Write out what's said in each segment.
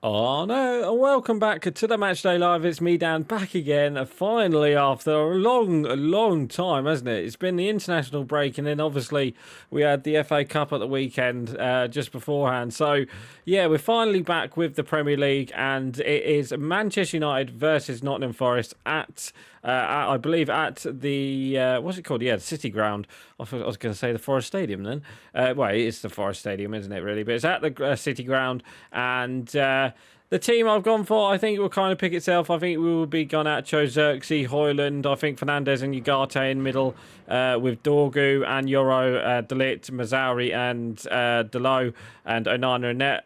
Oh no, and welcome back to the Matchday Live. It's me, Dan, back again, finally, after a long time, hasn't it? It's been the international break, and then obviously we had the FA Cup at the weekend just beforehand. So, yeah, we're finally back with the Premier League, and it is Manchester United versus Nottingham Forest I believe, at the, what's it called? Yeah, the City Ground. I was going to say the Forest Stadium then. Well, it is the Forest Stadium, isn't it, really? But it's at the City Ground, and the team I've gone for, I think it will kind of pick itself. I think we will be Garnacho, Xerxes, Højlund. I think Fernandez and Ugarte in middle with Dorgu and Euro, De Ligt, Mazzauri and Delo and Onana in net.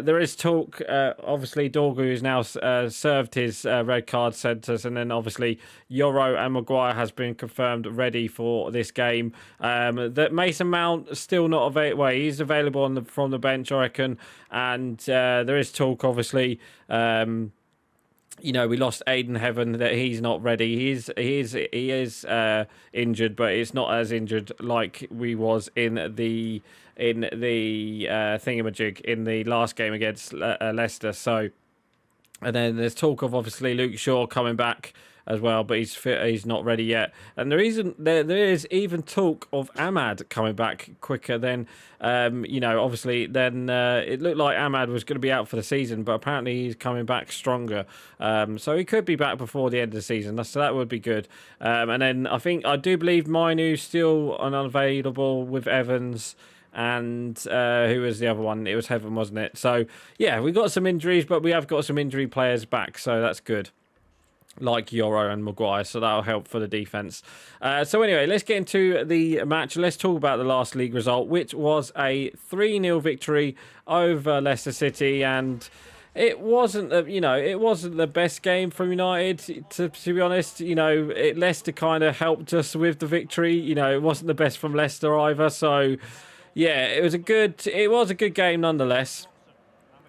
There is talk, obviously, Dorgu has now served his red card sentence, and then obviously Euro and Maguire has been confirmed ready for this game. That Mason Mount still not available. Well, he's available from the bench, I reckon, and there is talk, obviously. We lost Aiden Heaven, that he's not ready. He is injured, but it's not as injured like we was in the thingamajig in the last game against Leicester. So, and then there's talk of obviously Luke Shaw coming back as well, but he's not ready yet. And there is even talk of Ahmad coming back quicker than obviously then it looked like Ahmad was going to be out for the season, but apparently he's coming back stronger. So he could be back before the end of the season. So that would be good. And then I do believe Mainoo's still unavailable with Evans. And who was the other one? It was Heaven, wasn't it? So yeah, we got some injuries, but we have got some injury players back, so that's good, like Euro and Maguire, so that'll help for the defence. So anyway, let's get into the match. Let's talk about the last league result, which was a 3-0 victory over Leicester City, and it wasn't the best game from United, to be honest. Leicester kind of helped us with the victory. It wasn't the best from Leicester either, so yeah, it was a good game nonetheless.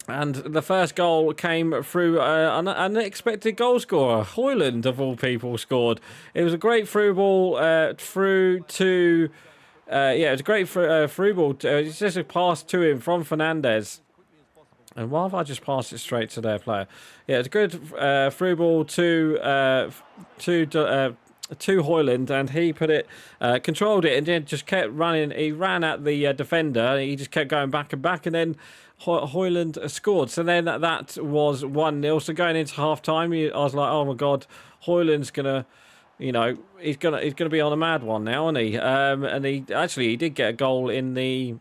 And the first goal came through an unexpected goal scorer. Højlund, of all people, scored. It was a great through ball through to... it was a great through ball. It's just a pass to him from Fernandez. And why have I just passed it straight to their player? Yeah, it's a good through ball to Højlund, and he put it, controlled it, and then just kept running. He ran at the defender. He just kept going back and back, and then Højlund scored. So then that was 1-0. So going into half time, I was like, oh my god, Højlund's gonna, he's gonna be on a mad one now, isn't he? And he did get a goal in the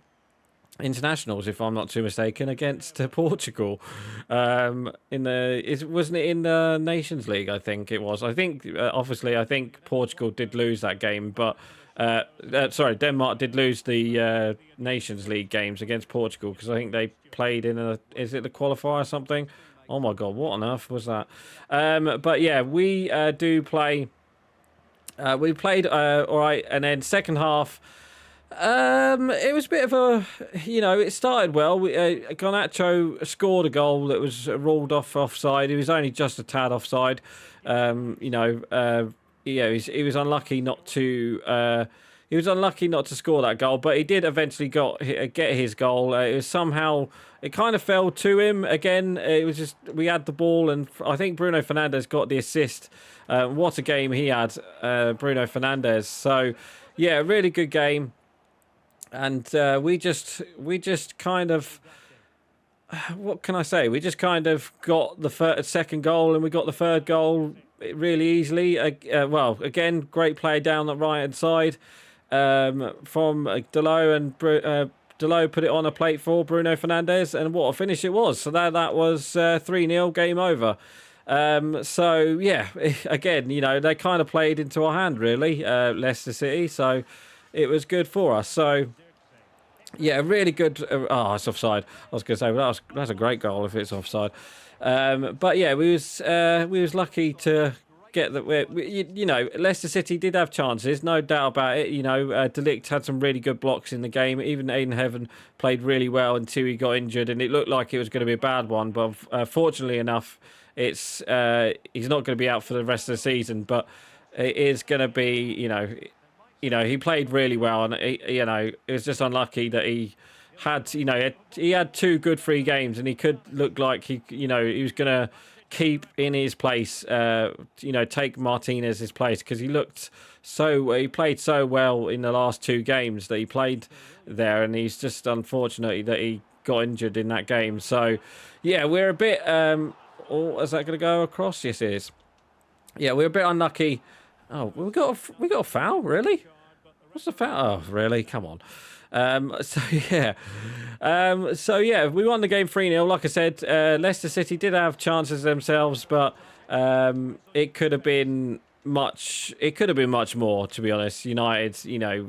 internationals, if I'm not too mistaken, against Portugal. Wasn't it in the Nations League? I think it was. I think I think Portugal did lose that game, but Denmark did lose the Nations League games against Portugal, because I think they played in is it the qualifier or something? Oh my god, what on earth was that? But yeah, we do play. We played all right, and then second half. It was a bit of a, it started well. Garnacho scored a goal that was ruled offside. He was only just a tad offside. He was unlucky not to. He was unlucky not to score that goal, but he did eventually get his goal. It kind of fell to him again. It was just, we had the ball, and I think Bruno Fernandes got the assist. What a game he had, Bruno Fernandes. So yeah, really good game. And we just kind of, what can I say? We just kind of got the second goal, and we got the third goal really easily. Again, great play down the right hand side from Delo, and Delo put it on a plate for Bruno Fernandes, and what a finish it was. So that was 3-0, game over. So yeah, again, they kind of played into our hand, really, Leicester City. So it was good for us. So yeah, really good. It's offside. I was going to say, well, that's a great goal if it's offside. But yeah, we was lucky to get that. Leicester City did have chances, no doubt about it. De Ligt had some really good blocks in the game. Even Aiden Heaven played really well until he got injured, and it looked like it was going to be a bad one. But fortunately enough, he's not going to be out for the rest of the season. But it is going to be, he played really well, and it was just unlucky that he had, he had 2 good free games, and he could look like he was gonna keep in his place, take Martinez's place, because he played so well in the last 2 games that he played there, and he's just unfortunate that he got injured in that game. So yeah, we're a bit is that going to go across? Yes, it is. Yeah, we're a bit unlucky. Oh, we got a foul, really? What's the foul? Oh, really? Come on. So yeah, we won the game 3-0. Like I said, Leicester City did have chances themselves, but it could have been much. It could have been much more, to be honest. United,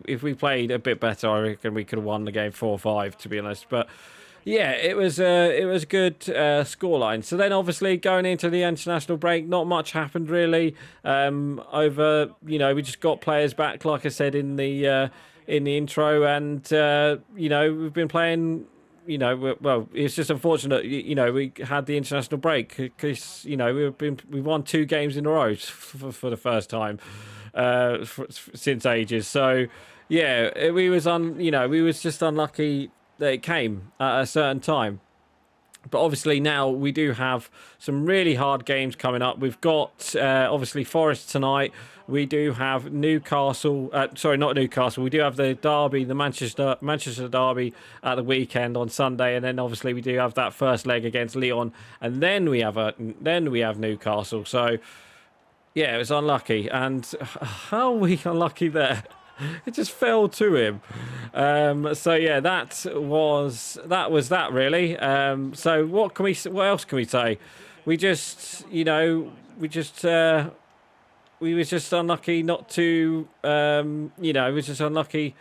if we played a bit better, I reckon we could have won the game 4-5, to be honest. But yeah, it was a good scoreline. So then, obviously, going into the international break, not much happened really. We just got players back, like I said in the intro, and we've been playing. Well, it's just unfortunate. We had the international break because we won 2 games in a row for the first time since ages. So yeah, we was just unlucky that it came at a certain time. But obviously now we do have some really hard games coming up. We've got obviously Forest tonight. We do have Newcastle. Sorry, not Newcastle. We do have the derby, the Manchester derby at the weekend on Sunday, and then obviously we do have that first leg against Lyon, and then we have Newcastle. So yeah, it was unlucky, and how are we unlucky there? It just fell to him. So yeah, that was that really. So what else can we say? We were just unlucky not to. We were just unlucky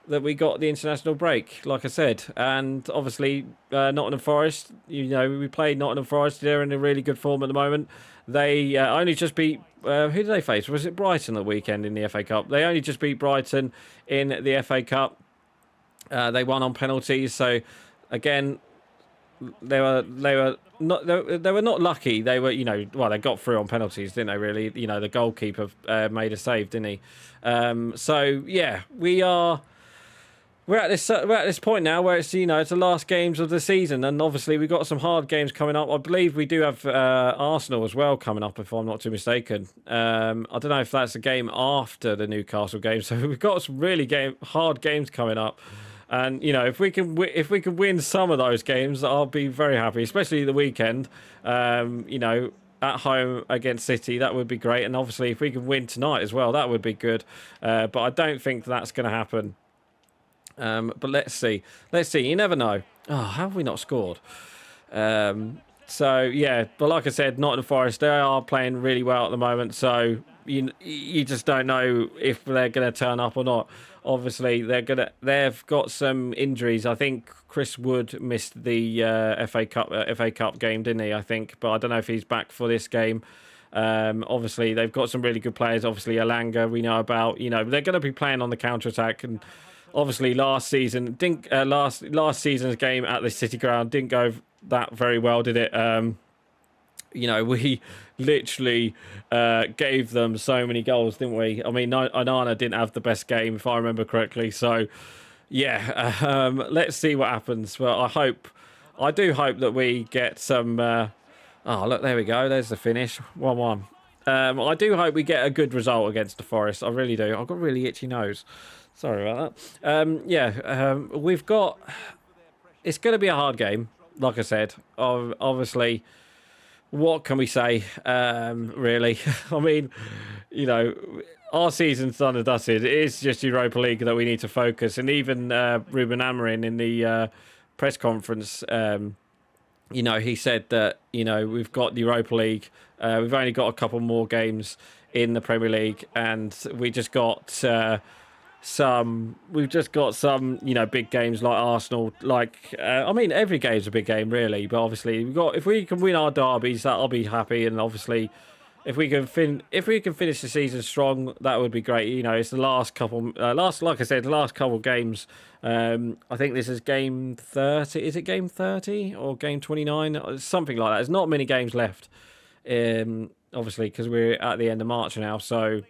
that we got the international break, like I said, and obviously Nottingham Forest. We played Nottingham Forest. They're in a really good form at the moment. They only just beat. Who did they face? Was it Brighton the weekend in the FA Cup? They only just beat Brighton in the FA Cup. They won on penalties. So again, they were not lucky. They were they got through on penalties, didn't they? Really, the goalkeeper made a save, didn't he? So yeah, We're at this point now where it's it's the last games of the season, and obviously we've got some hard games coming up. I believe we do have Arsenal as well coming up, if I'm not too mistaken. I don't know if that's a game after the Newcastle game, so we've got some really hard games coming up. And if we can win some of those games, I'll be very happy, especially the weekend. At home against City, that would be great, and obviously if we can win tonight as well, that would be good. But I don't think that's going to happen. But let's see. You never know. Oh, how have we not scored? So yeah, but like I said, Nottingham Forest, they are playing really well at the moment. So you just don't know if they're going to turn up or not. Obviously, they've got some injuries. I think Chris Wood missed the FA Cup game, didn't he? I think, but I don't know if he's back for this game. Obviously, they've got some really good players. Obviously, Alanga, we know about. They're going to be playing on the counter attack, and obviously last season's game at the City ground didn't go that very well, did it? We literally gave them so many goals, didn't we? I mean, Onana didn't have the best game, if I remember correctly. So, yeah, let's see what happens. But I do hope that we get some. Oh, look, there we go. There's the finish, 1-1. I do hope we get a good result against the Forest. I really do. I've got a really itchy nose. Sorry about that. We've got. It's going to be a hard game, like I said. Obviously, what can we say? Really, I mean, our season's done and dusted. It is just Europa League that we need to focus. And even Ruben Amorim in the press conference, he said that we've got the Europa League. We've only got a couple more games in the Premier League, and we just got. We've just got some big games like Arsenal. Every game's a big game really, but obviously if we can win our derbies, I'll be happy. And obviously if we can finish the season strong, that would be great. It's the last couple the last couple games. I think this is game 30. Is it game 30 or game 29? Something like that. There's not many games left. Obviously because we're at the end of March now, so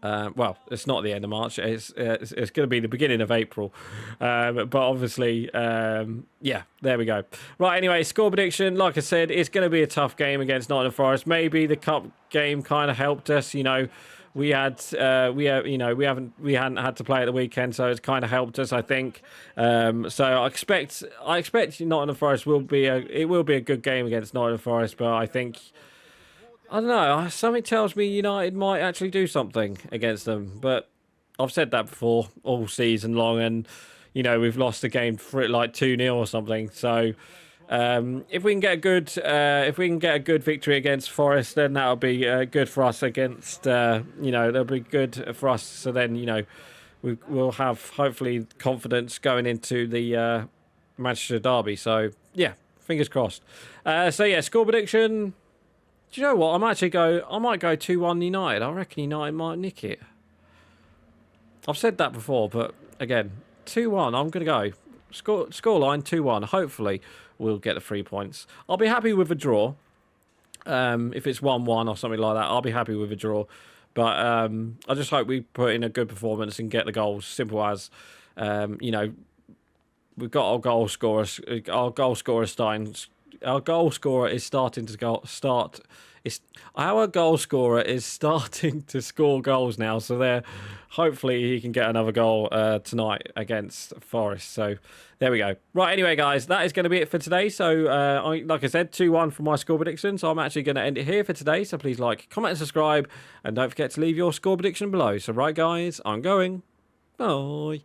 Well, it's not the end of March. It's going to be the beginning of April. But obviously, yeah, there we go. Right, anyway, score prediction. Like I said, it's going to be a tough game against Nottingham Forest. Maybe the cup game kind of helped us. You know, we hadn't had to play at the weekend, so it's kind of helped us, I think. So I expect Nottingham Forest will be a good game against Nottingham Forest, but I think. I don't know. Something tells me United might actually do something against them, but I've said that before all season long, and we've lost the game for it like 2-0 or something. So if we can get a good victory against Forest, then that'll be good for us against that'll be good for us. So then we'll have hopefully confidence going into the Manchester derby. So yeah, fingers crossed. So yeah, score prediction. Do you know what? I might go 2-1 United. I reckon United might nick it. I've said that before, but again, 2-1. I'm going to go. Scoreline 2-1. Hopefully, we'll get the 3 points. I'll be happy with a draw. If it's 1-1 or something like that, I'll be happy with a draw. But I just hope we put in a good performance and get the goals. Simple as, we've got our goal scorer. Our goal scorer is starting to start. Our goal scorer is starting to score goals now, so hopefully he can get another goal tonight against Forest. So there we go. Right, anyway, guys, that is going to be it for today. So like I said, 2-1 for my score prediction. So I'm actually going to end it here for today. So please like, comment, and subscribe, and don't forget to leave your score prediction below. So right, guys, I'm going. Bye.